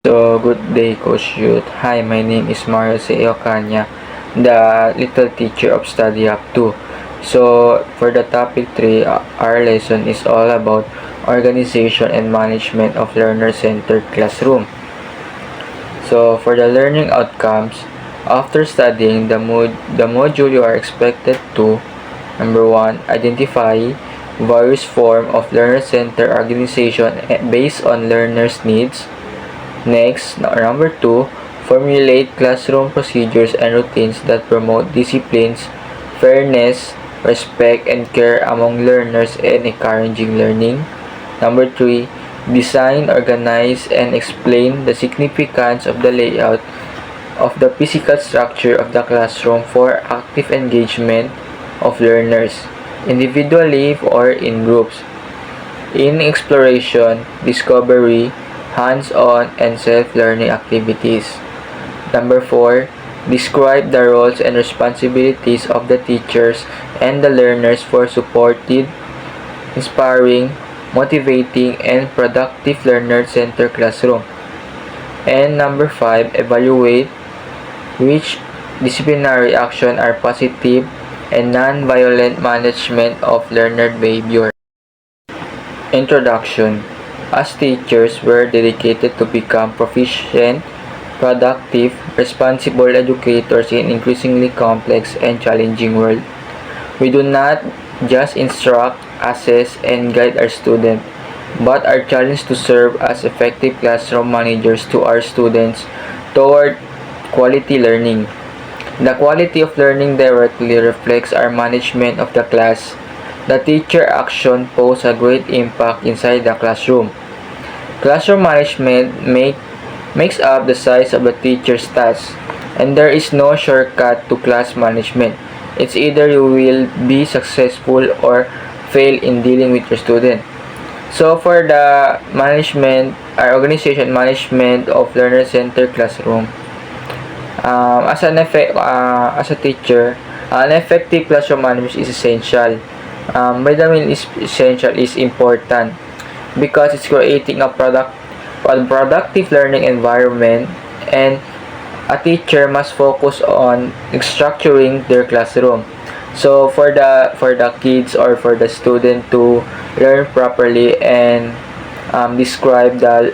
So, good day, Coach Youth. Hi, my name is Mario C. Ocanya, the little teacher of Study Up 2. So, for the topic 3, our lesson is all about organization and management of learner-centered classroom. So, for the learning outcomes, after studying the module you are expected to, number 1, identify various form of learner-centered organization based on learners' needs. Next, number 2, formulate classroom procedures and routines that promote disciplines, fairness, respect, and care among learners and encouraging learning. Number 3, design, organize, and explain the significance of the layout of the physical structure of the classroom for active engagement of learners, individually or in groups, in exploration, discovery, hands-on, and self-learning activities. Number 4, describe the roles and responsibilities of the teachers and the learners for supportive, inspiring, motivating, and productive learner-centered classroom. And number 5, evaluate which disciplinary action are positive and non-violent management of learner behavior. Introduction. As teachers, we're dedicated to become proficient, productive, responsible educators in increasingly complex and challenging world. We do not just instruct, assess, and guide our students, but are challenged to serve as effective classroom managers to our students toward quality learning. The quality of learning directly reflects our management of the class. The teacher action poses a great impact inside the classroom. Classroom management makes up the size of the teacher's task, and there is no shortcut to class management. It's either you will be successful or fail in dealing with your student. So for the management, our organization management of learner-centered classroom, as a teacher, an effective classroom management is essential. By the way, is essential is important because it's creating a productive learning environment, and a teacher must focus on structuring their classroom. So for the kids or for the student to learn properly and describe the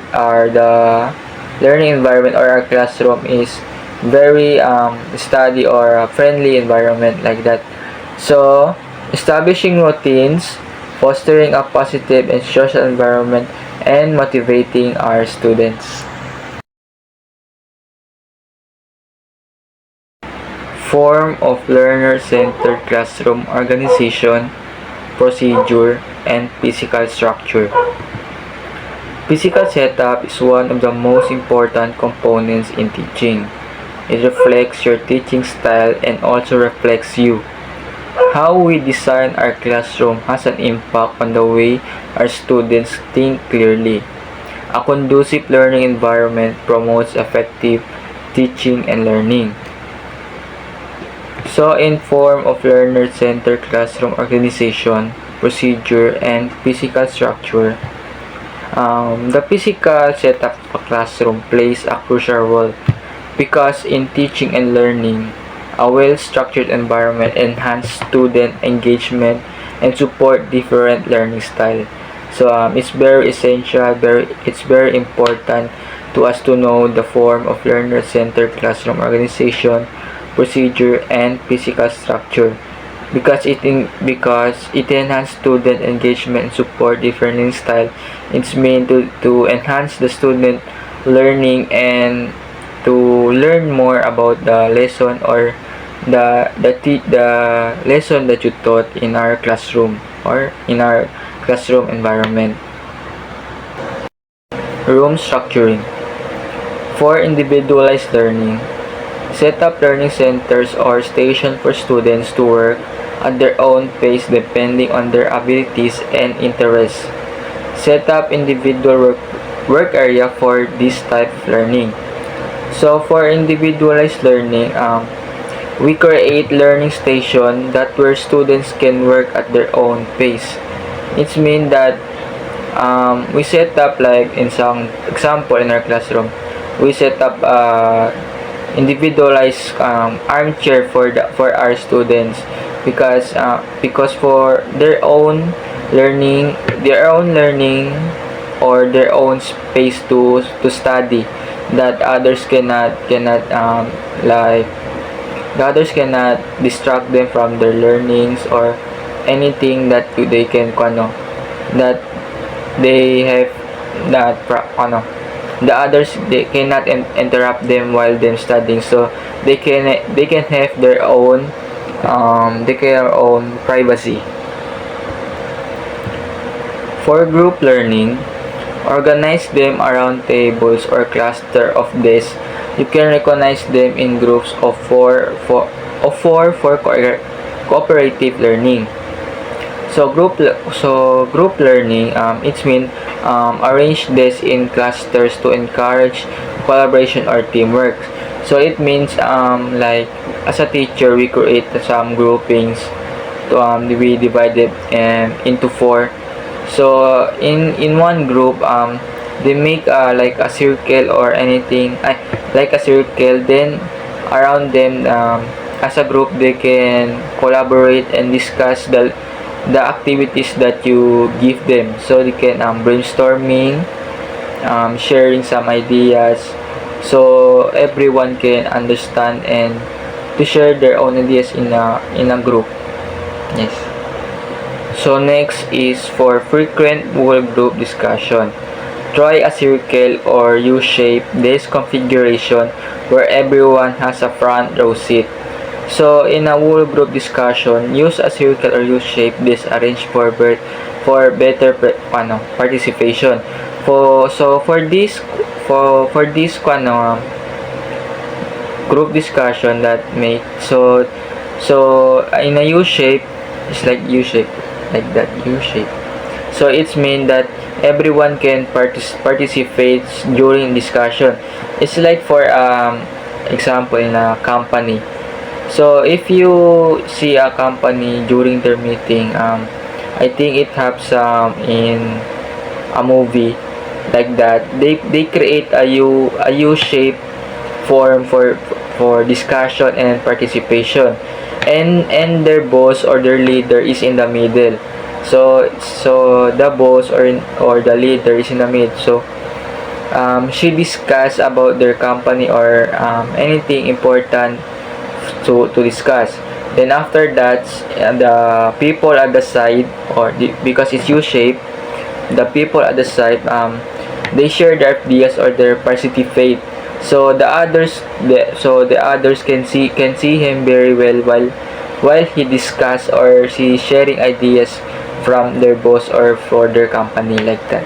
learning environment or our classroom is very study or friendly environment like that. So establishing routines, fostering a positive and social environment, and motivating our students. Form of learner-centered classroom organization, procedure, and physical structure. Physical setup is one of the most important components in teaching. It reflects your teaching style and also reflects you. How we design our classroom has an impact on the way our students think clearly. A conducive learning environment promotes effective teaching and learning. So, in form of learner-centered classroom organization, procedure, and physical structure, the physical setup of a classroom plays a crucial role because in teaching and learning, a well-structured environment enhances student engagement and support different learning style. So it's very essential, it's very important to us to know the form of learner-centered classroom organization, procedure, and physical structure because it enhances student engagement and support different learning style. It's meant to enhance the student learning and to learn more about the lesson or the lesson that you taught in our classroom or in our classroom environment. Room structuring. For individualized learning, set up learning centers or stations for students to work at their own pace depending on their abilities and interests. Set up individual work area for this type of learning. So for individualized learning, we create learning station that where students can work at their own pace. It means that we set up like in some example in our classroom, we set up individualized armchair for our students, because for their own learning or their own space to study, that others cannot like the others cannot distract them from their learnings, or anything that they can that they have that the others, they cannot interrupt them while them studying, so they can have their own privacy. For group learning, organize them around tables or cluster of desks. You can recognize them in groups of four for cooperative learning. So group learning, it means arrange this in clusters to encourage collaboration or teamwork. So it means like as a teacher, we create some groupings to we divide it into four. So in one group, they make like a circle or anything, like a circle. Then around them, as a group, they can collaborate and discuss the activities that you give them, so they can brainstorming, sharing some ideas, so everyone can understand and to share their own ideas in a group. Yes. So next is for frequent whole group discussion. Try a circle or U-shape this configuration where everyone has a front row seat. So in a whole group discussion, use a circle or U-shape this arranged for better participation. For this group discussion that make in a U-shape, it's like U-shape, like that U-shape. So it's mean that everyone can participate during discussion. It's like for example in a company. So if you see a company during their meeting, I think it helps in a movie like that. They create a U-shape form for discussion and participation, and their boss or their leader is in the middle. So the boss or the leader is in the middle. So she discuss about their company or anything important to discuss. Then after that, the people at the side, because it's U-shape, the people at the side, they share their ideas or their participate. So the others can see him very well while he discuss or she sharing ideas from their boss or for their company, like that.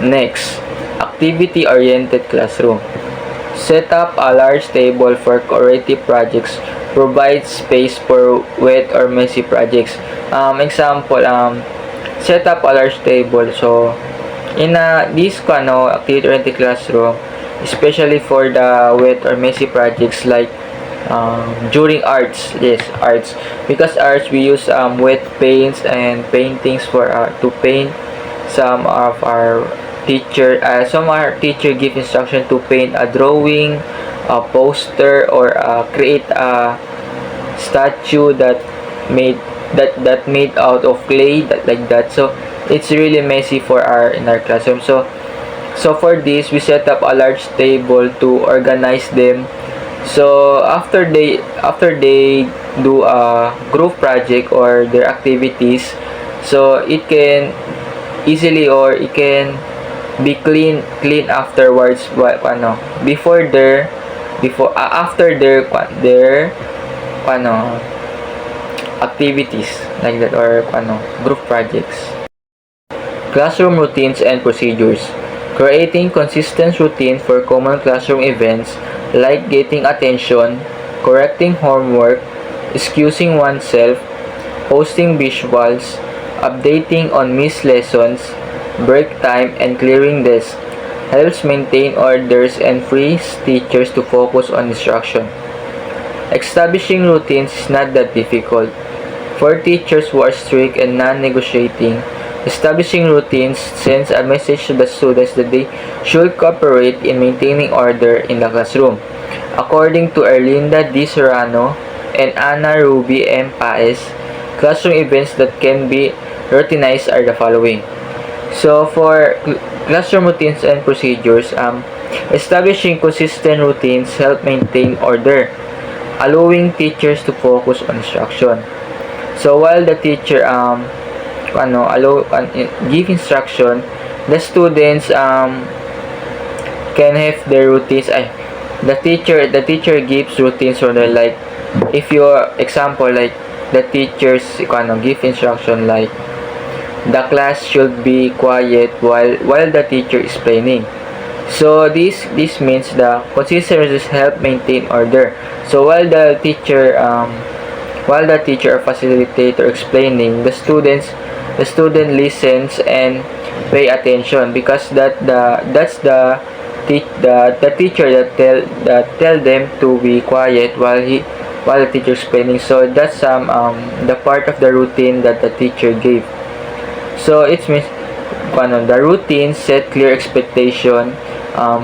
Next, activity oriented classroom. Set up a large table for creative projects. Provide space for wet or messy projects. Example, set up a large table. So in this activity-oriented classroom, especially for the wet or messy projects, like during arts, because arts we use wet paints and paintings for to paint. Some of our teacher give instruction to paint a drawing, a poster, or create a statue made that made out of clay, like that. So it's really messy in our classroom. So for this, we set up a large table to organize them. So after they do a group project or their activities, so it can easily, or it can be clean afterwards, after their activities, like that, or group projects. Classroom routines and procedures. Creating consistent routine for common classroom events like getting attention, correcting homework, excusing oneself, posting visuals, updating on missed lessons, break time, and clearing desks helps maintain orders and frees teachers to focus on instruction. Establishing routines is not that difficult. For teachers who are strict and non-negotiating, Establishing routines sends a message to the students that they should cooperate in maintaining order in the classroom. According to Erlinda D. Serrano and Ana Ruby M. Paez, classroom events that can be routinized are the following. So for classroom routines and procedures, establishing consistent routines help maintain order, allowing teachers to focus on instruction. So while the teacher give instruction, the students can have their routines. The teacher gives routines for their, like, if your example, like the teachers give instruction like the class should be quiet while the teacher is explaining. So this means the consistency help maintain order. So while the teacher or facilitator explaining, the student listens and pay attention, because that's the teacher that tell them to be quiet while the teacher explaining. So that's the part of the routine that the teacher gave. So it means the routine set clear expectation,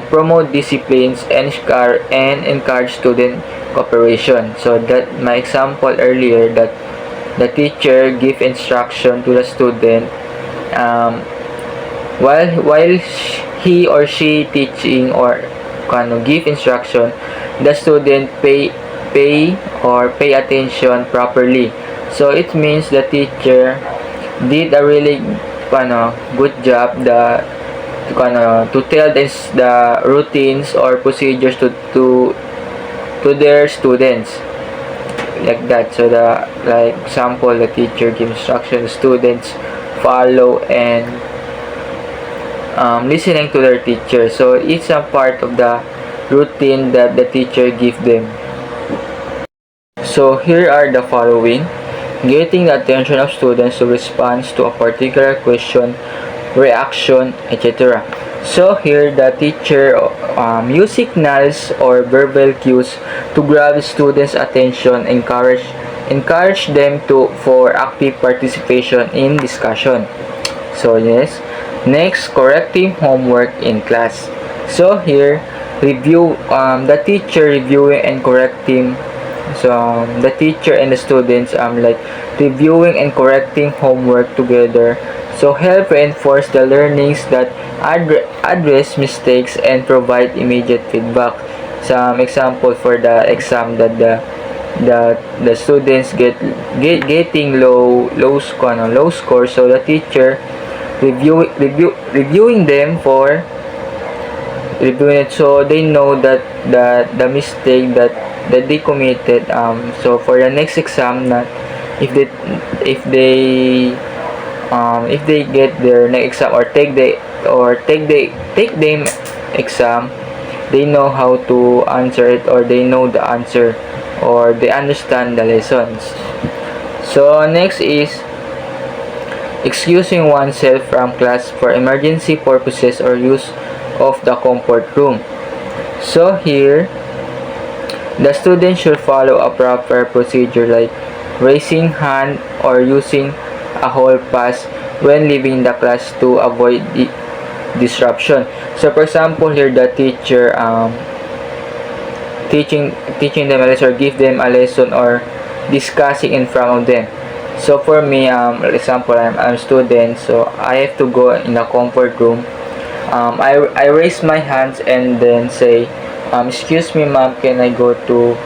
promote disciplines, and encourage student cooperation. So that my example earlier, that the teacher give instruction to the student, while he or she teaching or give instruction, the student pay attention properly. So it means the teacher did a really good job to tell the routines or procedures to their students, like that. So the, like example, the teacher gives instructions, students follow and listening to their teacher. So it's a part of the routine that the teacher give them. So here are the following: getting the attention of students to respond to a particular question, reaction, etc. So here the teacher use signals or verbal cues to grab students' attention, encourage them for active participation in discussion. So yes, next, correcting homework in class. So here, the teacher reviewing and correcting. So the teacher and the students like reviewing and correcting homework together, so help reinforce the learnings, that address mistakes and provide immediate feedback. Some example for the exam that the students getting low score, so the teacher reviewing them for reviewing it, so they know that the mistake that they committed. So for the next exam, that if they get their next exam or take them exam, they know how to answer it, or they know the answer, or they understand the lessons. So next is excusing oneself from class for emergency purposes or use of the comfort room. So here, the student should follow a proper procedure, like raising hand or using a hall pass when leaving the class to avoid disruption. So for example, here the teacher teaching them a lesson, or give them a lesson, or discussing in front of them. So for me, for example, I'm a student, so I have to go in the comfort room. I raise my hands and then say, excuse me ma'am, can I go to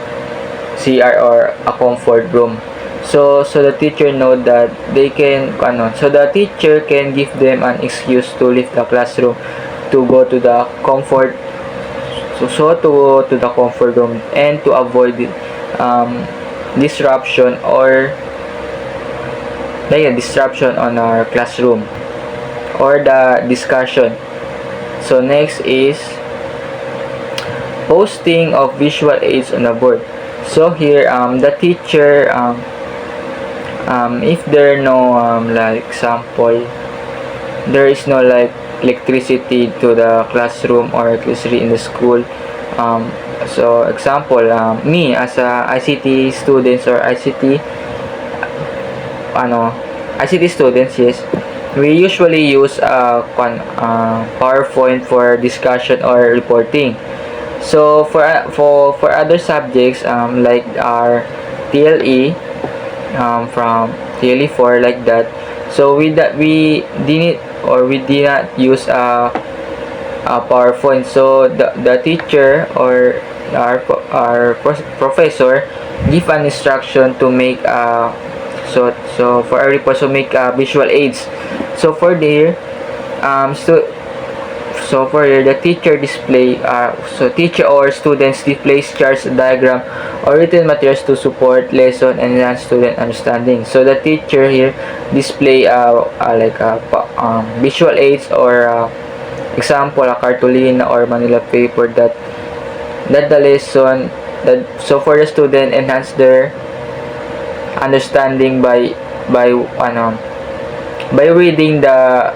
CR or a comfort room? So the teacher know that they can so the teacher can give them an excuse to leave the classroom to go to the comfort, to go to the comfort room, and to avoid disruption, or disruption on our classroom or the discussion. So next is posting of visual aids on the board. So here the teacher if there no like example, there is no like electricity to the classroom or electricity in the school, so example, me as a ICT students or ICT students, yes, We usually use PowerPoint for discussion or reporting. So for other subjects like our TLE from TLE 4 like that. So we didn't or we did not use a PowerPoint. So the teacher or professor give an instruction to make for every person make visual aids. So for there for here the teacher display teacher or students displays charts, diagram or written materials to support lesson and enhance student understanding. So the teacher here display visual aids or example a cartolina or manila paper that the lesson that so for the student enhance their understanding by reading the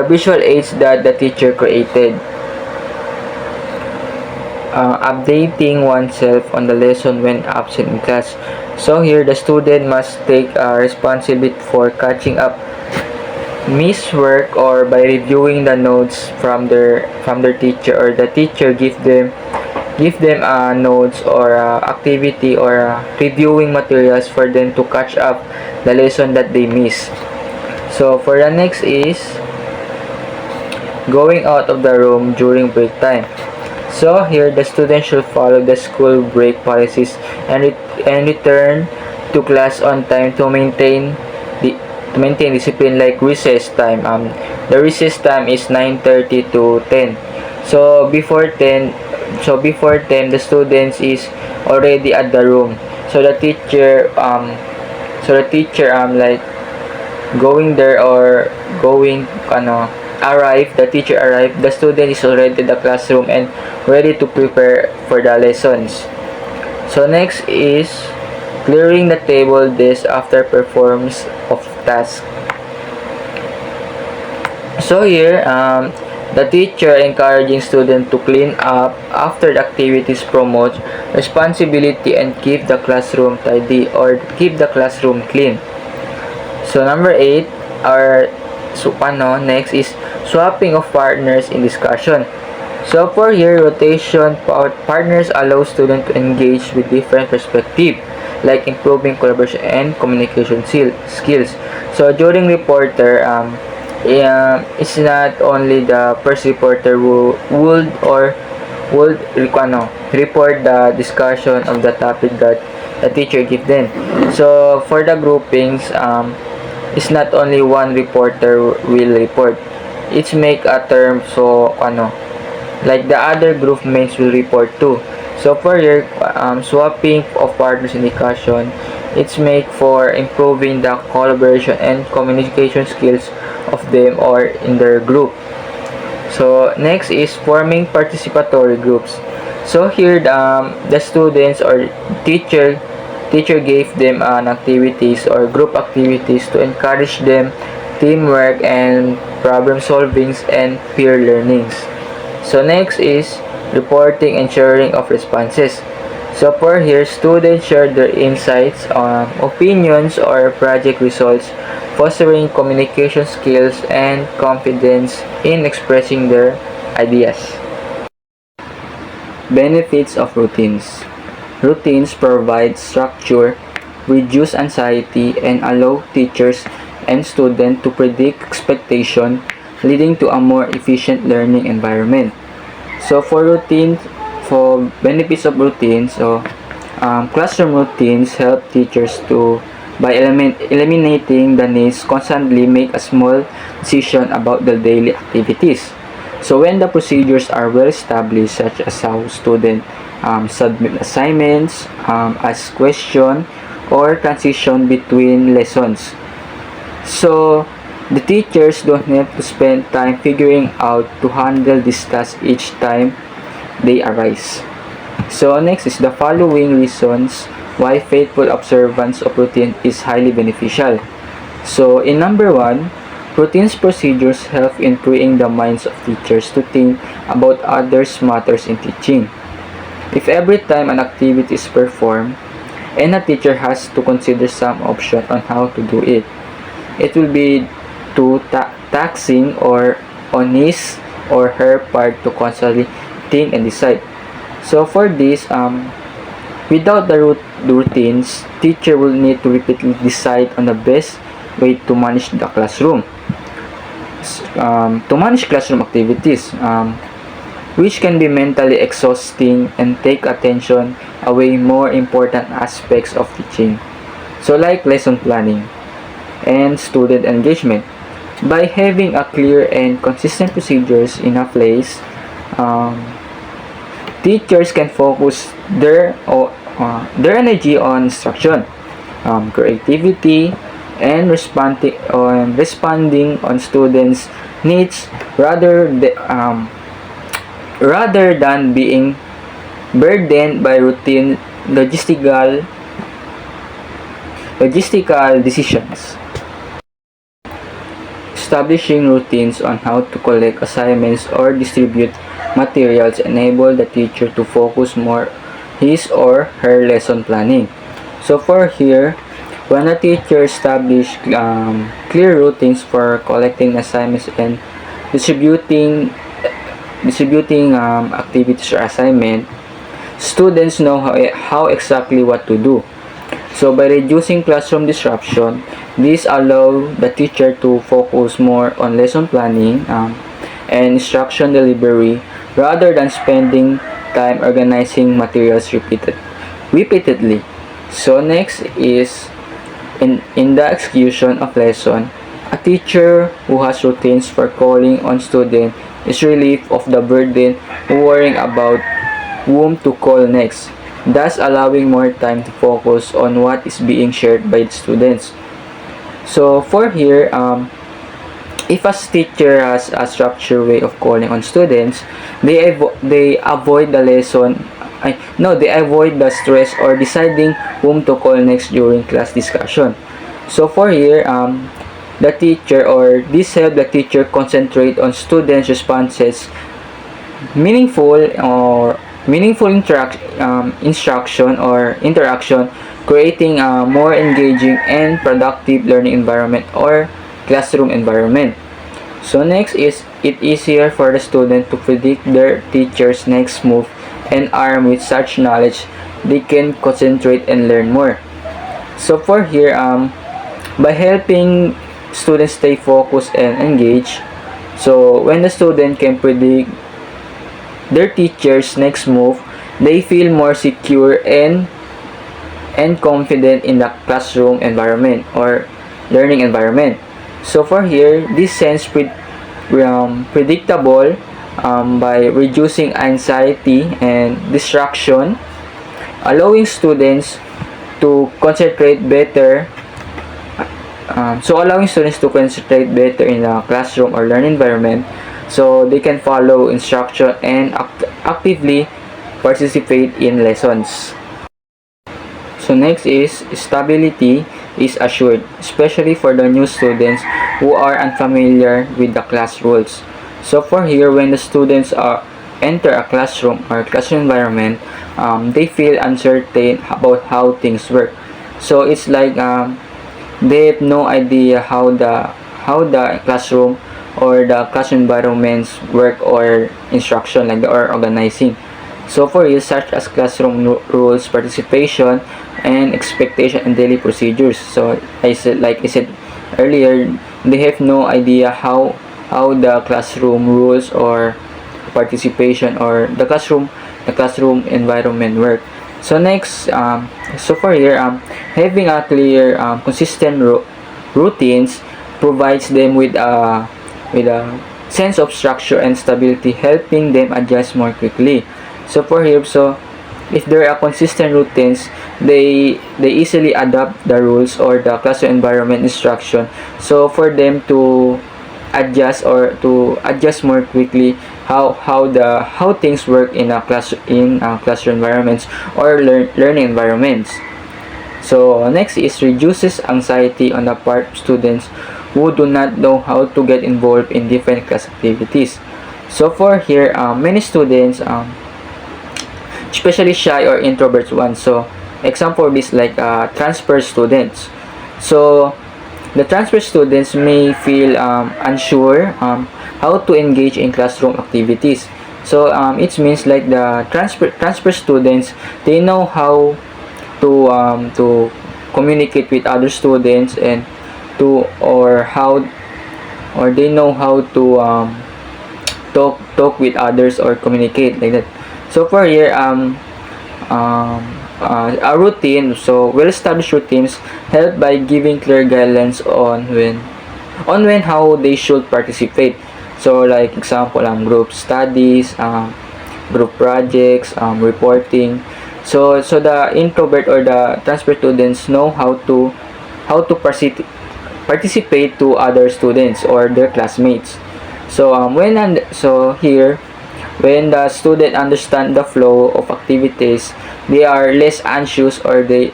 visual aids that the teacher created. Updating oneself on the lesson when absent in class. So here the student must take responsibility for catching up missed work or by reviewing the notes from their teacher, or the teacher give them notes or activity or reviewing materials for them to catch up the lesson that they miss. So for the next is going out of the room during break time. So here the student should follow the school break policies and return to class on time to maintain discipline, like recess time. The recess time is 9:30 to 10. So before 10 the students is already at the room. So the teacher like going there or going the teacher arrived, the student is already in the classroom and ready to prepare for the lessons. So next is clearing the table desk after performance of task. So here the teacher encouraging students to clean up after the activities, promotes responsibility and keep the classroom tidy or keep the classroom clean. So number 8 next is swapping of partners in discussion. So for here, rotation partners allow students to engage with different perspectives, like improving collaboration and communication skills. So during reporter, it's not only the first reporter who would report the discussion of the topic that the teacher give them. So for the groupings, it's not only one reporter will report. It's make a term, so like the other group mates will report too. So for your swapping of partners in discussion, it's make for improving the collaboration and communication skills of them or in their group. So next is forming participatory groups. So here the students or teacher gave them an activities or group activities to encourage them teamwork and problem solvings and peer learnings. So next is reporting and sharing of responses. So for here, students share their insights, opinions or project results, fostering communication skills and confidence in expressing their ideas. Benefits of routines. Routines provide structure, reduce anxiety, and allow teachers and students to predict expectation, leading to a more efficient learning environment. So for benefits of routines, classroom routines help teachers to by eliminating the needs constantly make a small decision about the daily activities. So when the procedures are well established, such as how students submit assignments, ask questions, or transition between lessons. So the teachers don't have to spend time figuring out to handle this task each time they arise. So next is the following reasons why faithful observance of routine is highly beneficial. So in number 1, routines procedures help in freeing the minds of teachers to think about others matters in teaching. If every time an activity is performed and a teacher has to consider some option on how to do it, it will be too taxing or on his or her part to constantly think and decide. So for this, without the routines, teacher will need to repeatedly decide on the best way to manage the classroom. To manage classroom activities, which can be mentally exhausting and take attention away more important aspects of teaching. So like lesson planning and student engagement. By having a clear and consistent procedures in a place, um, teachers can focus their energy on instruction, creativity, and responding on students' needs rather than being burdened by routine logistical decisions. Establishing routines on how to collect assignments or distribute materials enable the teacher to focus more his or her lesson planning. So for here, when a teacher establish clear routines for collecting assignments and distributing activities or assignment, students know how exactly what to do. So by reducing classroom disruption, this allow the teacher to focus more on lesson planning and instruction delivery rather than spending time organizing materials repeatedly. So next is in the execution of lesson, a teacher who has routines for calling on students is relieved of the burden worrying about whom to call next, thus allowing more time to focus on what is being shared by the students. So for here, if a teacher has a structured way of calling on students, they avoid the lesson. They avoid the stress or deciding whom to call next during class discussion. So for here, the teacher or this help the teacher concentrate on students' responses, meaningful or meaningful instruction or interaction, creating a more engaging and productive learning environment or classroom environment. So next is it easier for the student to predict their teacher's next move, and armed with such knowledge, they can concentrate and learn more. So for here, by helping students stay focused and engaged, so when the student can predict their teacher's next move, they feel more secure and confident in the classroom environment or learning environment. So for here, this sense predictable by reducing anxiety and distraction, allowing students to concentrate better. Allowing students to concentrate better in the classroom or learning environment, so they can follow instruction and actively participate in lessons. So next is stability is assured, especially for the new students who are unfamiliar with the class rules. So for here, when the students enter a classroom or classroom environment, they feel uncertain about how things work. So it's like they have no idea how the classroom or the class environments work or instruction like or organizing. So for you, such as classroom rules, participation, and expectation and daily procedures. So I said earlier, they have no idea how the classroom rules or participation or the classroom environment work. So next, so for here, having a clear, consistent routines provides them with a sense of structure and stability, helping them adjust more quickly. So for here, so if there are consistent routines, they easily adapt the rules or the classroom environment instruction. So for them to adjust or to adjust more quickly how things work in classroom environments or learning environments. So next is reduces anxiety on the part of students who do not know how to get involved in different class activities. So for here, many students, especially shy or introverts ones, so example for this like transfer students. So The transfer students may feel unsure how to engage in classroom activities. So it means like the transfer students, they know how to communicate with other students, and to or how or they know how to talk with others or communicate like that. So for here a routine, so well-established routines help by giving clear guidelines on when how they should participate. So like example, group studies, group projects, reporting. So the introvert or the transfer students know how to participate to other students or their classmates. So so here, when the student understand the flow of activities, they are less anxious, or they're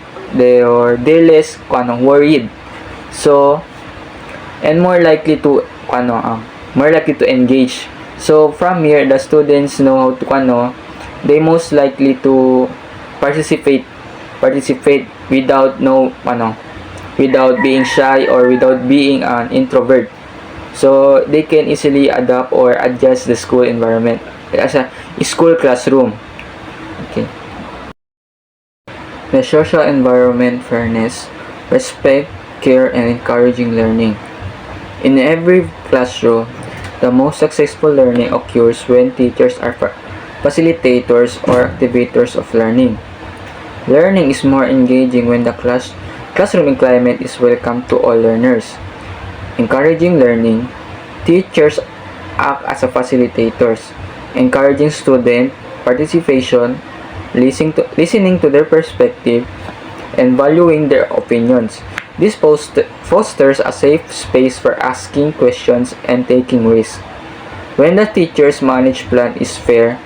less worried. So and more likely to engage. So from here, the students know how to they most likely to participate without without being shy or without being an introvert. So they can easily adapt or adjust the school environment as a school classroom. Okay. The social environment: fairness, respect, care, and encouraging learning. In every classroom, the most successful learning occurs when teachers are facilitators or activators of learning. Learning is more engaging when the classroom climate is welcome to all learners. Encouraging learning: teachers act as a facilitators, encouraging student participation, listening to their perspective, and valuing their opinions. This fosters a safe space for asking questions and taking risks. When the teacher's managed plan is fair,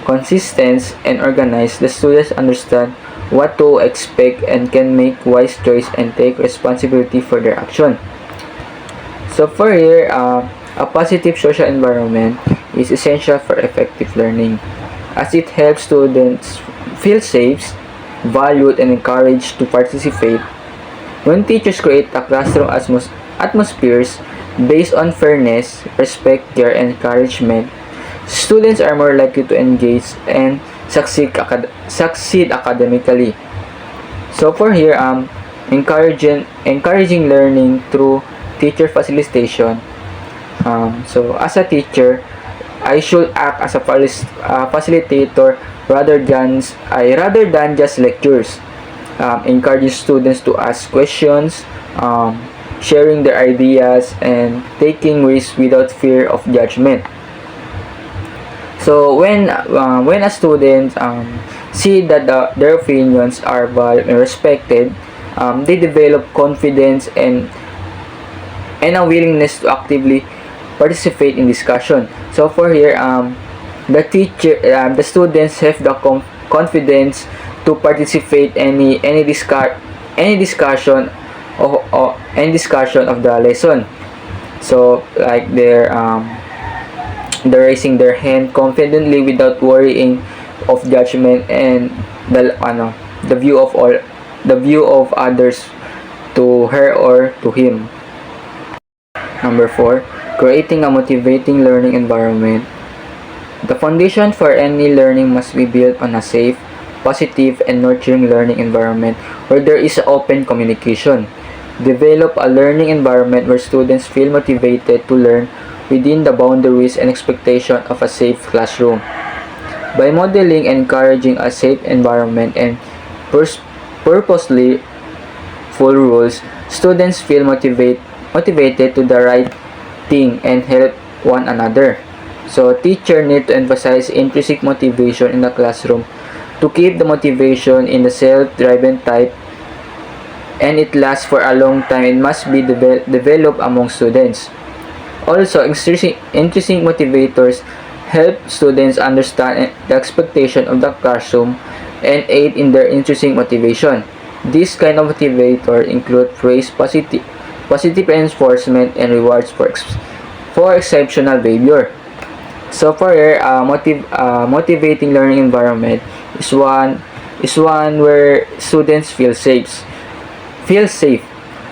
consistent, and organized, the students understand what to expect and can make wise choice and take responsibility for their action. So for here, a positive social environment is essential for effective learning, as it helps students feel safe, valued, and encouraged to participate. When teachers create a classroom atmospheres based on fairness, respect, care, and encouragement, students are more likely to engage and succeed academically. So for here, encouraging learning through teacher facilitation. So as a teacher, I should act as a facilitator rather than just lectures. Encouraging students to ask questions, sharing their ideas, and taking risks without fear of judgment. So when a student see that their opinions are valued and respected, they develop confidence and a willingness to actively participate in discussion. So for here, the students have the confidence to participate any discussion of the lesson. So like they're raising their hand confidently without worrying of judgment and the view of others to her or to him. Number 4, creating a motivating learning environment. The foundation for any learning must be built on a safe, positive, and nurturing learning environment where there is open communication. Develop a learning environment where students feel motivated to learn within the boundaries and expectation of a safe classroom. By modeling and encouraging a safe environment and purposely full rules, students feel motivated to the right thing and help one another. So teacher need to emphasize intrinsic motivation in the classroom to keep the motivation in the self-driven type, and it lasts for a long time. It must be developed among students. Also, intrinsic motivators help students understand the expectation of the classroom and aid in their intrinsic motivation. This kind of motivator include praise, positive reinforcement, and rewards for exceptional behavior. So for here, motivating learning environment is one where students feel safe,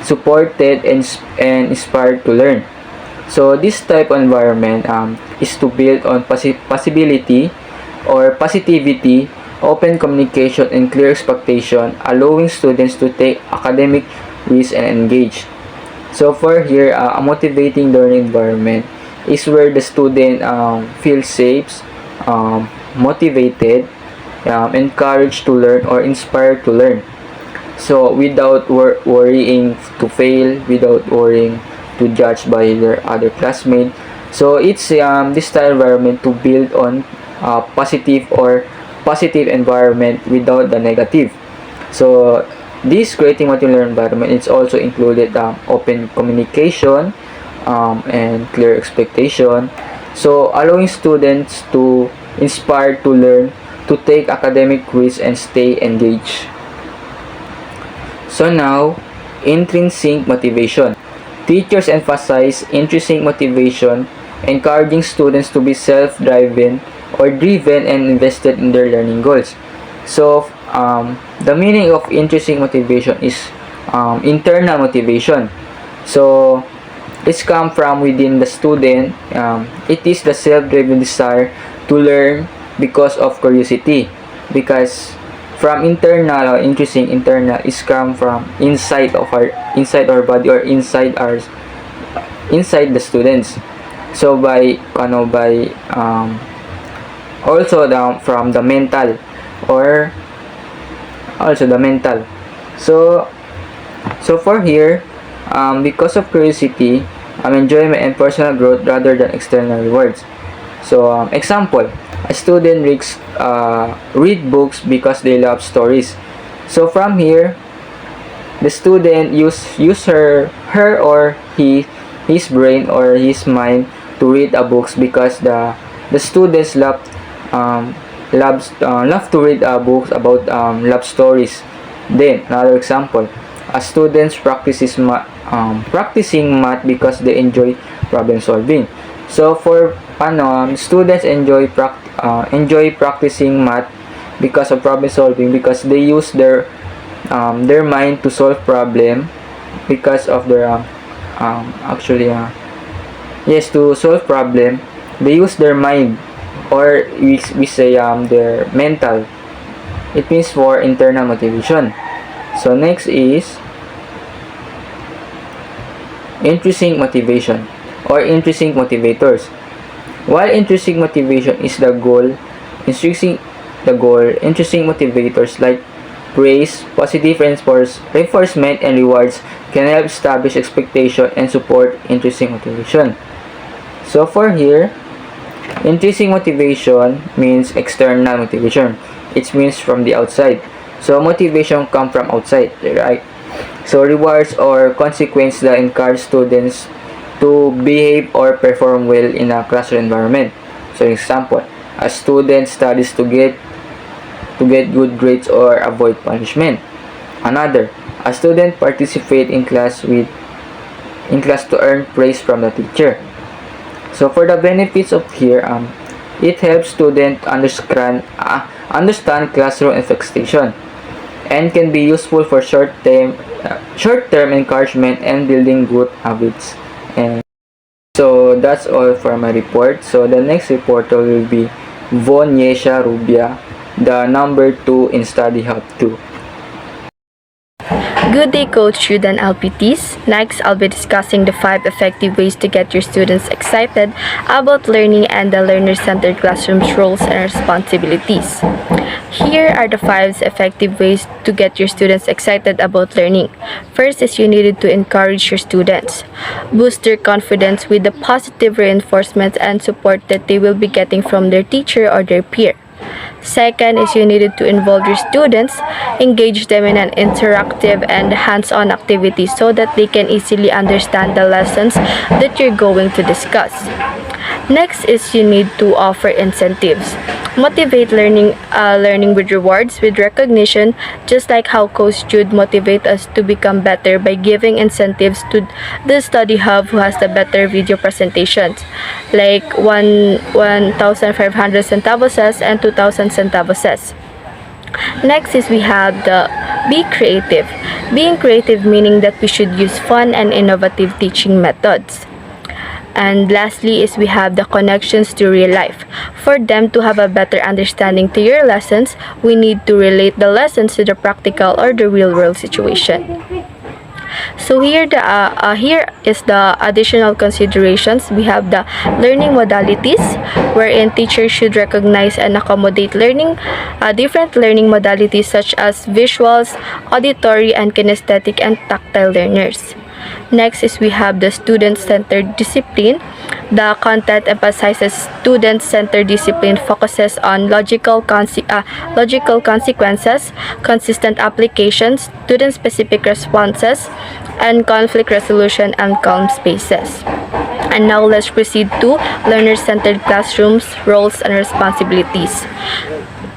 supported, and inspired to learn. So this type of environment is to build on possibility or positivity, open communication, and clear expectation, allowing students to take academic risks and engage. So for here, a motivating learning environment is where the student feels safe, motivated, encouraged to learn, or inspired to learn. So without worrying to fail, without worrying to judge by their other classmates. So it's this style environment to build on positive environment without the negative. So this creating motivating environment is also included open communication and clear expectation. So allowing students to inspire to learn, to take academic risks, and stay engaged. So now, intrinsic motivation. Teachers emphasize intrinsic motivation, encouraging students to be self-driven or driven and invested in their learning goals. So, the meaning of intrinsic motivation is internal motivation. So, it's come from within the student. It is the self-driven desire to learn because of curiosity. Because from internal or intrinsic, internal is come from inside our body or inside the students. So by also from the mental or also the mental. So for here, because of curiosity, enjoyment and personal growth rather than external rewards. So example, a student read books because they love stories. So from here, the student use her or his brain or his mind to read a books because the students love to read books about love stories. Then another example, a students practicing math because they enjoy problem solving. So for students enjoy practicing math because of problem solving, because they use their mind to solve problem because of their to solve problem they use their mind, or we say their mental. It means for internal motivation. So next is intrinsic motivation or intrinsic motivators. While intrinsic motivation is the goal, intrinsic motivators like praise, positive reinforcement, and rewards can help establish expectation and support intrinsic motivation. So for here, intrinsic motivation means external motivation. It means from the outside. So motivation come from outside, right? So rewards or consequence that encourage students to behave or perform well in a classroom environment. So example, a student studies to get good grades or avoid punishment. Another, a student participate in class to earn praise from the teacher. So for the benefits of here, it helps students understand classroom expectation and can be useful for short-term encouragement and building good habits. And so that's all for my report. So the next reporter will be Von Yesha Rubia, the number 2 in Study Hub 2. Good day, Coach Jude and LPTs. Next, I'll be discussing the 5 effective ways to get your students excited about learning and the learner-centered classroom's roles and responsibilities. Here are the 5 effective ways to get your students excited about learning. First is you needed to encourage your students. Boost their confidence with the positive reinforcement and support that they will be getting from their teacher or their peer. Second is you needed to involve your students, engage them in an interactive and hands-on activity so that they can easily understand the lessons that you're going to discuss. Next is you need to offer incentives. Motivate learning with rewards, with recognition, just like how Coach Jude motivate us to become better by giving incentives to the study hub who has the better video presentations, like 1,500 centavos and 2,000 centavos. Next is we have the Be creative. Being creative meaning that we should use fun and innovative teaching methods. And lastly is we have the connections to real life. For them to have a better understanding to your lessons, we need to relate the lessons to the practical or the real world situation. So here is the additional considerations. We have the learning modalities, wherein teachers should recognize and accommodate different learning modalities such as visuals, auditory, and kinesthetic and tactile learners. Next is we have the student-centered discipline. The content emphasizes student-centered discipline, focuses on logical consequences, consistent applications, student-specific responses, and conflict resolution and calm spaces. And now let's proceed to learner-centered classrooms, roles, and responsibilities.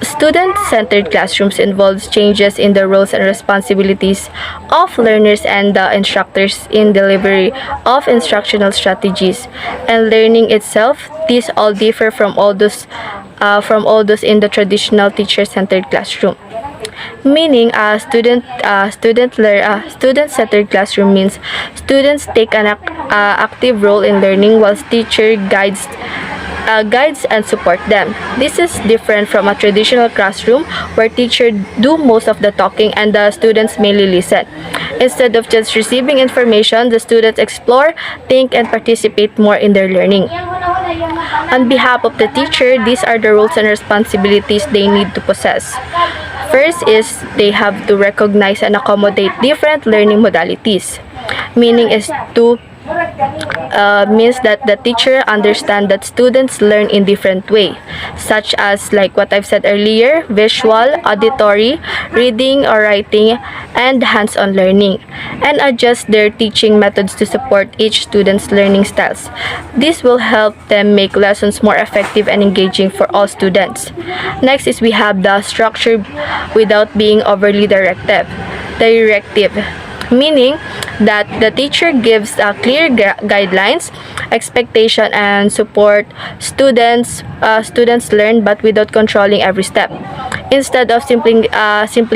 Student-centered classrooms involves changes in the roles and responsibilities of learners and the instructors in delivery of instructional strategies and learning itself. These all differ from all those in the traditional teacher-centered classroom. Meaning, student-centered classroom means students take an active role in learning whilst teacher guides and support them. This is different from a traditional classroom where teachers do most of the talking and the students mainly listen. Instead of just receiving information, the students explore, think, and participate more in their learning. On behalf of the teacher, these are the roles and responsibilities they need to possess. First is they have to recognize and accommodate different learning modalities. Meaning means that the teacher understands that students learn in different way, such as like what I've said earlier, visual, auditory, reading or writing, and hands-on learning, and adjust their teaching methods to support each student's learning styles. This will help them make lessons more effective and engaging for all students. Next is we have the structure without being overly directive. Meaning that the teacher gives clear guidelines, expectation, and support students learn, but without controlling every step. Instead of simply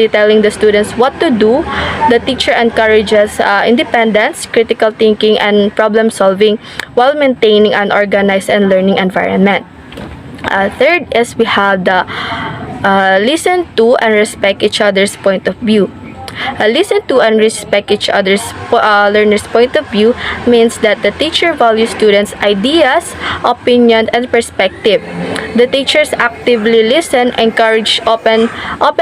telling the students what to do, the teacher encourages independence, critical thinking, and problem solving while maintaining an organized and learning environment. Third is we have the listen to and respect each other's point of view. Listen to and respect each other's learners' point of view means that the teacher values students' ideas, opinion, and perspective. The teachers actively listen, encourage open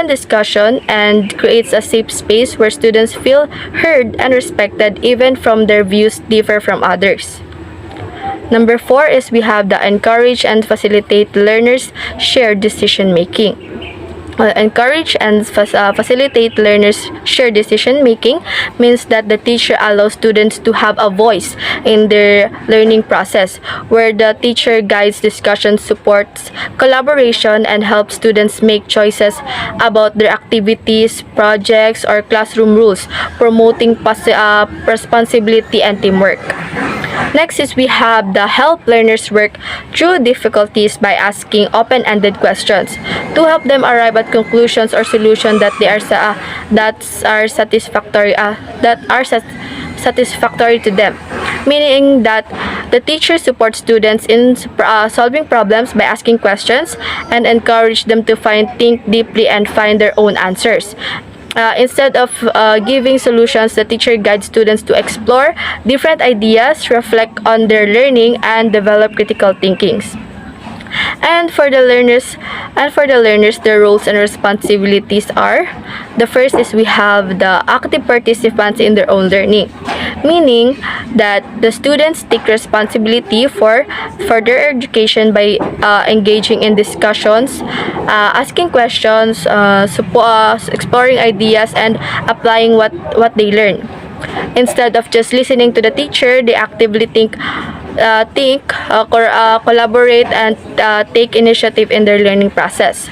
discussion, and creates a safe space where students feel heard and respected even from their views differ from others. Number 4 is we have the encourage and facilitate learners' shared decision making. Encourage and facilitate learners' shared decision making means that the teacher allows students to have a voice in their learning process, where the teacher guides discussion, supports collaboration, and helps students make choices about their activities, projects, or classroom rules, promoting responsibility and teamwork. Next is we have the help learners work through difficulties by asking open-ended questions to help them arrive at conclusions or solutions that are satisfactory to them. Meaning that the teacher supports students in solving problems by asking questions and encourage them to think deeply and find their own answers. Instead of giving solutions, the teacher guides students to explore different ideas, reflect on their learning, and develop critical thinkings. And for the learners, the roles and responsibilities are: the first is we have the active participants in their own learning, meaning that the students take responsibility for their education by engaging in discussions, asking questions, exploring ideas, and applying what they learn. Instead of just listening to the teacher, they actively collaborate, and take initiative in their learning process.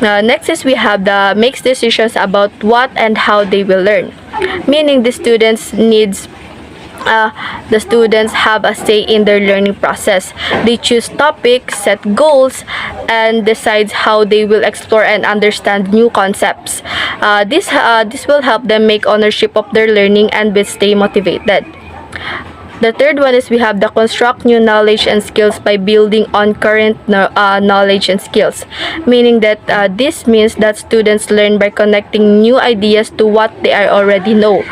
Next is we have the makes decisions about what and how they will learn, meaning the students needs the students have a say in their learning process. They choose topics, set goals, and decides how they will explore and understand new concepts. This will help them make ownership of their learning and will stay motivated. The third one is we have the construct new knowledge and skills by building on current knowledge and skills, meaning that this means that students learn by connecting new ideas to what they already know.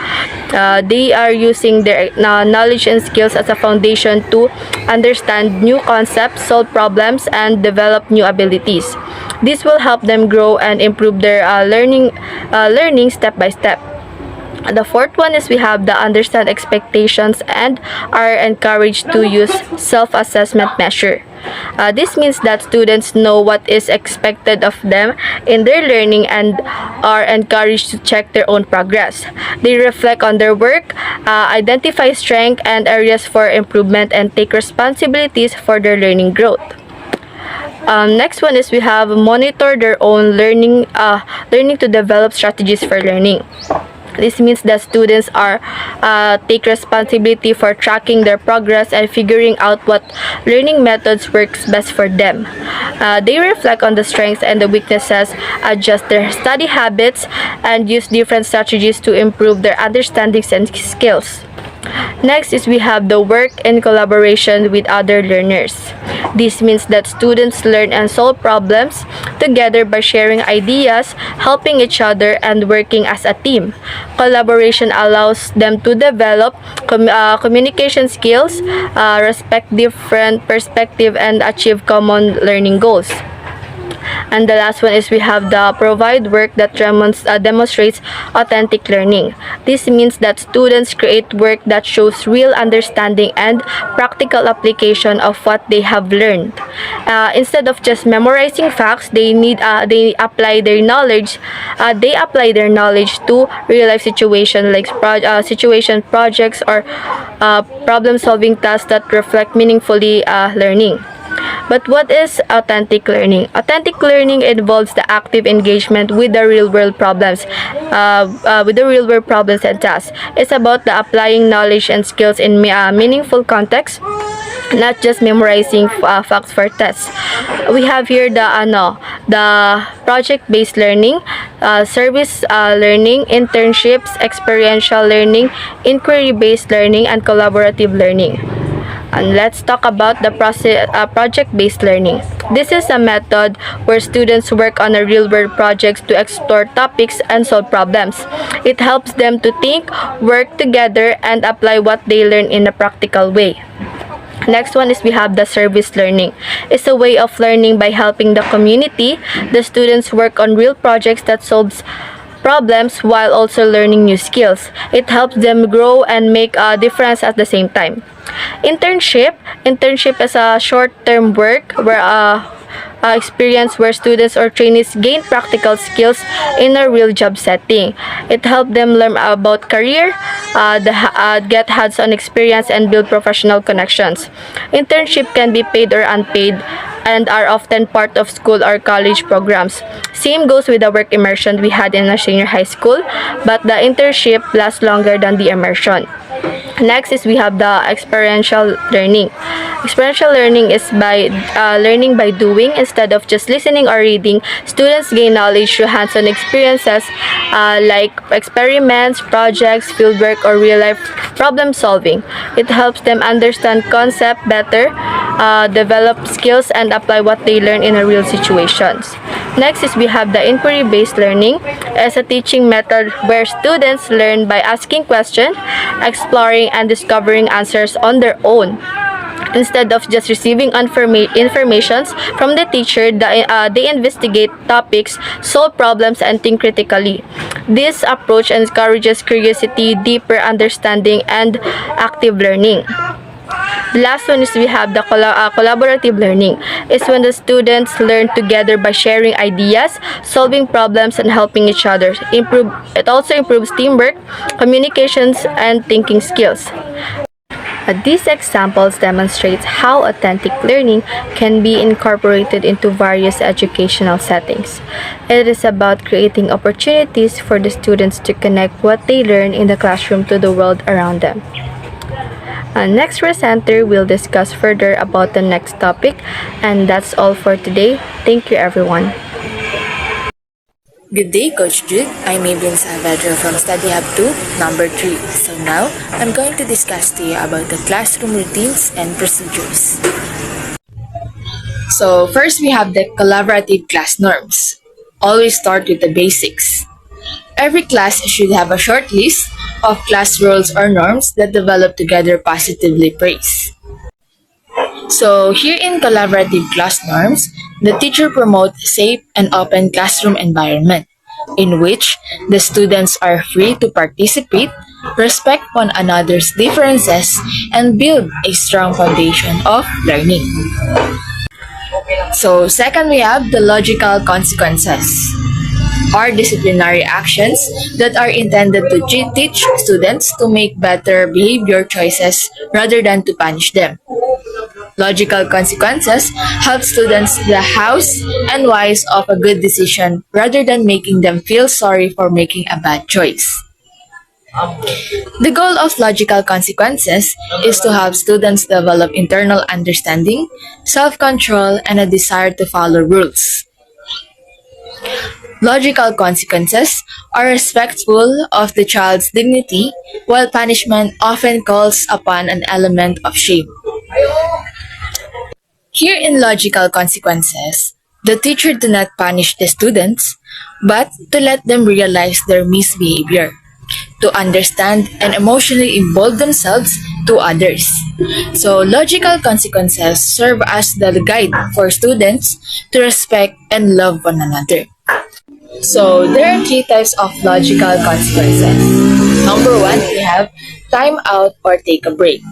They are using their knowledge and skills as a foundation to understand new concepts, solve problems, and develop new abilities. This will help them grow and improve their learning step by step. The fourth one is we have the understand expectations and are encouraged to use self-assessment measure. This means that students know what is expected of them in their learning and are encouraged to check their own progress. They reflect on their work, identify strengths and areas for improvement, and take responsibilities for their learning growth. Next one is we have monitor their own learning to develop strategies for learning. This means that students are take responsibility for tracking their progress and figuring out what learning methods works best for them. They reflect on the strengths and the weaknesses, adjust their study habits, and use different strategies to improve their understandings and skills. Next is we have the work in collaboration with other learners. This means that students learn and solve problems together by sharing ideas, helping each other, and working as a team. Collaboration allows them to develop communication skills, respect different perspectives, and achieve common learning goals. And the last one is we have the provide work that demonstrates authentic learning. This means that students create work that shows real understanding and practical application of what they have learned. Instead of just memorizing facts, they apply their knowledge. They apply their knowledge to real life situations like situation projects or problem-solving tasks that reflect meaningfully learning. But what is authentic learning? Authentic learning involves the active engagement with the real-world problems, and tasks. It's about the applying knowledge and skills in meaningful context, not just memorizing facts for tests. We have here the project-based learning, service learning, internships, experiential learning, inquiry-based learning, and collaborative learning. And let's talk about the project-based learning. This is a method where students work on a real-world projects to explore topics and solve problems. It helps them to think, work together, and apply what they learn in a practical way. Next one is we have the service learning. It's a way of learning by helping the community. The students work on real projects that solves problems while also learning new skills. It helps them grow and make a difference at the same time. Internship is a short-term work where experience where students or trainees gain practical skills in a real job setting. It helps them learn about career, get hands-on experience, and build professional connections. Internship can be paid or unpaid and are often part of school or college programs. Same goes with the work immersion we had in a senior high school, but the internship lasts longer than the immersion. Next is we have the experiential learning. Experiential learning is by learning by doing instead of just listening or reading. Students gain knowledge through hands-on experiences like experiments, projects, fieldwork, or real-life problem solving. It helps them understand concept better, develop skills, and apply what they learn in a real situations. Next is we have the inquiry-based learning as a teaching method where students learn by asking questions, exploring, and discovering answers on their own. Instead of just receiving information from the teacher, they investigate topics, solve problems, and think critically. This approach encourages curiosity, deeper understanding, and active learning. The last one is we have the collaborative learning. It's when the students learn together by sharing ideas, solving problems, and helping each other. It also improves teamwork, communications, and thinking skills. These examples demonstrate how authentic learning can be incorporated into various educational settings. It is about creating opportunities for the students to connect what they learn in the classroom to the world around them. Next presenter will discuss further about the next topic, and that's all for today. Thank you, everyone. Good day, Coach Jude. I'm Evelyn Salvador from Study Hub 2, number 3. So now, I'm going to discuss to you about the classroom routines and procedures. So first we have the collaborative class norms. Always start with the basics. Every class should have a short list of class rules or norms that develop together positively praise. So here in collaborative class norms, the teacher promotes safe and open classroom environment in which the students are free to participate, respect one another's differences, and build a strong foundation of learning. So second, we have the logical consequences are disciplinary actions that are intended to teach students to make better behavior choices rather than to punish them. Logical consequences help students the hows and whys of a good decision rather than making them feel sorry for making a bad choice. The goal of logical consequences is to help students develop internal understanding, self-control, and a desire to follow rules. Logical consequences are respectful of the child's dignity, while punishment often calls upon an element of shame. Here in logical consequences, the teacher do not punish the students, but to let them realize their misbehavior, to understand and emotionally involve themselves to others. So logical consequences serve as the guide for students to respect and love one another. So there are three types of logical consequences. Number one, we have time out or take a break.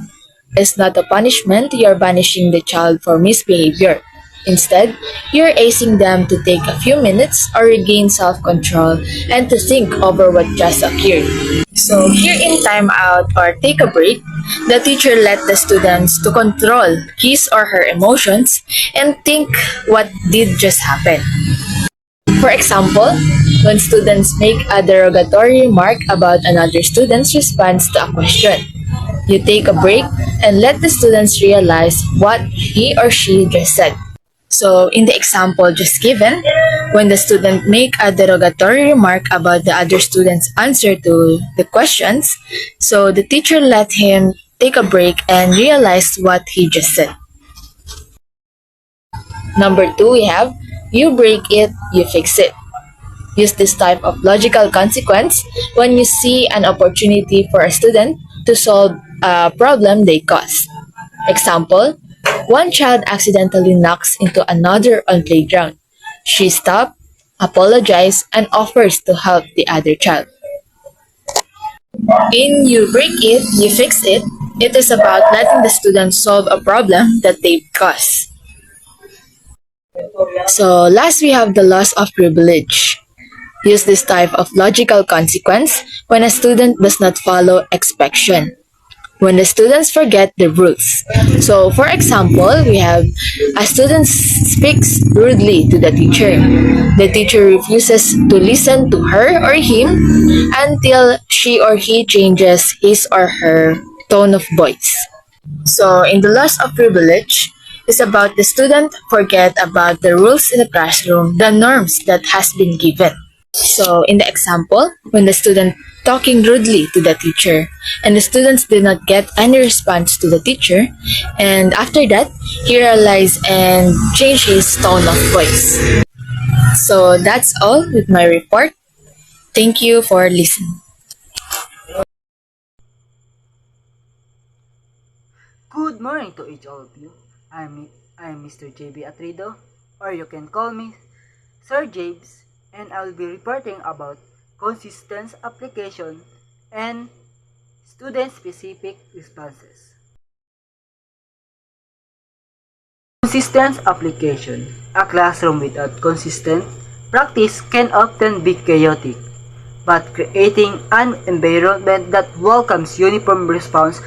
It's not a punishment, you're punishing the child for misbehavior. Instead, you're asking them to take a few minutes or regain self-control and to think over what just occurred. So here in time out or take a break, the teacher let the students to control his or her emotions and think what did just happen. For example, when students make a derogatory remark about another student's response to a question, you take a break and let the students realize what he or she just said. So in the example just given, when the student make a derogatory remark about the other student's answer to the questions, so the teacher let him take a break and realize what he just said. Number two, we have you break it, you fix it. Use this type of logical consequence when you see an opportunity for a student to solve a problem they caused. Example, one child accidentally knocks into another on playground. She stops, apologizes, and offers to help the other child. In you break it, you fix it, it is about letting the student solve a problem that they caused. So last we have the loss of privilege. Use this type of logical consequence when a student does not follow expectation. When the students forget the rules. So for example, we have a student speaks rudely to the teacher. The teacher refuses to listen to her or him until she or he changes his or her tone of voice. So in the loss of privilege, is about the student forget about the rules in the classroom, the norms that has been given. So in the example, when the student talking rudely to the teacher and the students did not get any response to the teacher, and after that, he realized and changed his tone of voice. So that's all with my report. Thank you for listening. Good morning to each all of you. I'm Mr. JB Atrido, or you can call me Sir James, and I will be reporting about consistent application and student-specific responses. Consistent application. A classroom without consistent practice can often be chaotic, but creating an environment that welcomes uniform response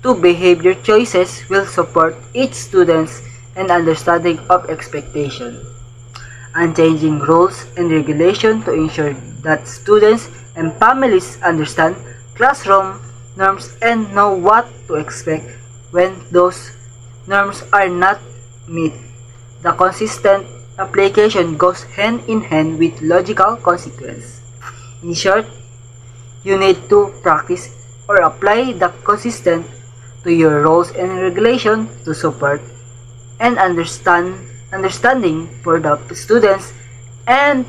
to behavior choices will support each student's and understanding of expectation. Unchanging rules and regulation to ensure that students and families understand classroom norms and know what to expect when those norms are not met. The consistent application goes hand in hand with logical consequence. In short, you need to practice or apply the consistent to your roles and regulation to support and understanding for the students and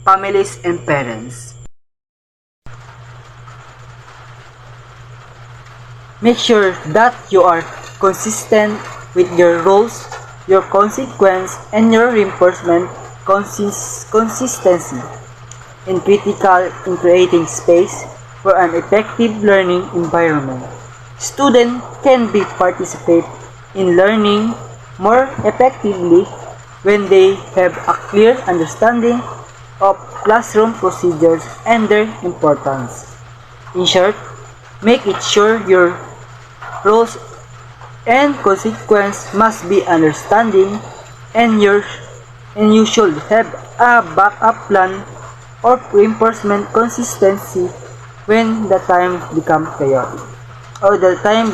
families and parents. Make sure that you are consistent with your roles, your consequence, and your reinforcement consistency and critical in creating space for an effective learning environment. Students can be participate in learning more effectively when they have a clear understanding of classroom procedures and their importance. In short, make it sure your roles and consequence must be understanding and you should have a backup plan or reinforcement consistency when the time becomes chaotic or the time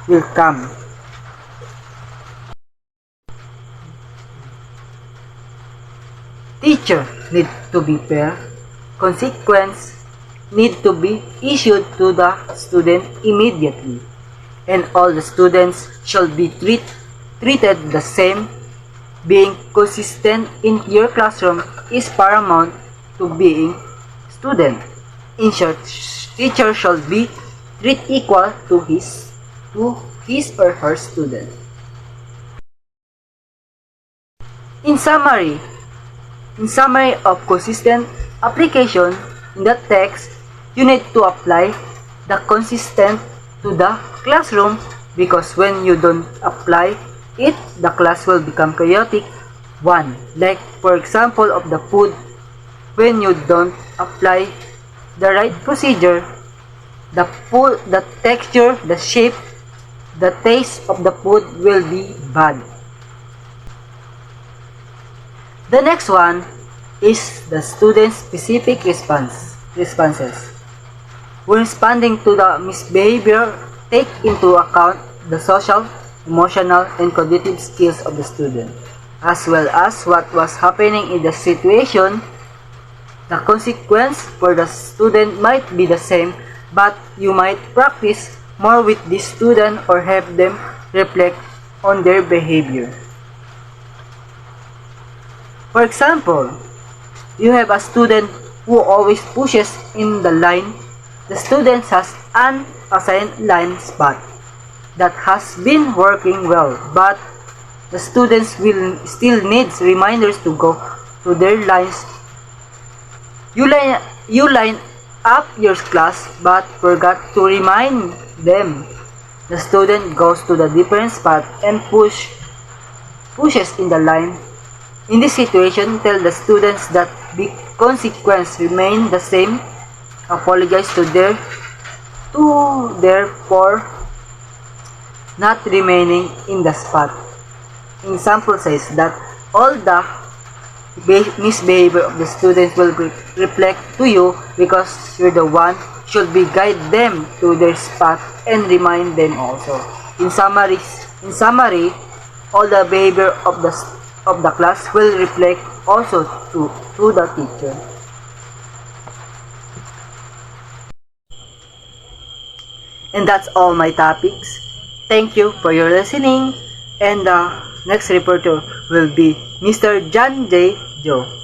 will come. Teacher need to be fair. Consequence need to be issued to the student immediately, and all the students shall be treated the same. Being consistent in your classroom is paramount to being student. In short, teacher shall be treated equal to his or her student. In summary of consistent application in the text, you need to apply the consistent to the classroom because when you don't apply it, the class will become chaotic. One, like for example of the food, when you don't apply the right procedure, the food, the texture, the shape, the taste of the food will be bad. The next one is the student specific responses. When responding to the misbehavior, take into account the social, emotional, and cognitive skills of the student, as well as what was happening in the situation. The consequence for the student might be the same, but you might practice more with this student or have them reflect on their behavior. For example, you have a student who always pushes in the line. The student has an assigned line spot that has been working well, but the students will still need reminders to go to their lines. You line up your class but forgot to remind them. The student goes to the different spot and pushes in the line. In this situation, tell the students that the consequence remain the same. Apologize to their for not remaining in the spot. Example says that all the misbehavior of the students will reflect to you because you're the one should be guide them to their spot and remind them also. In summary, all the behavior of the class will reflect also to the teacher. And that's all my topics. Thank you for your listening. And the next reporter will be Mr. John J. Joe.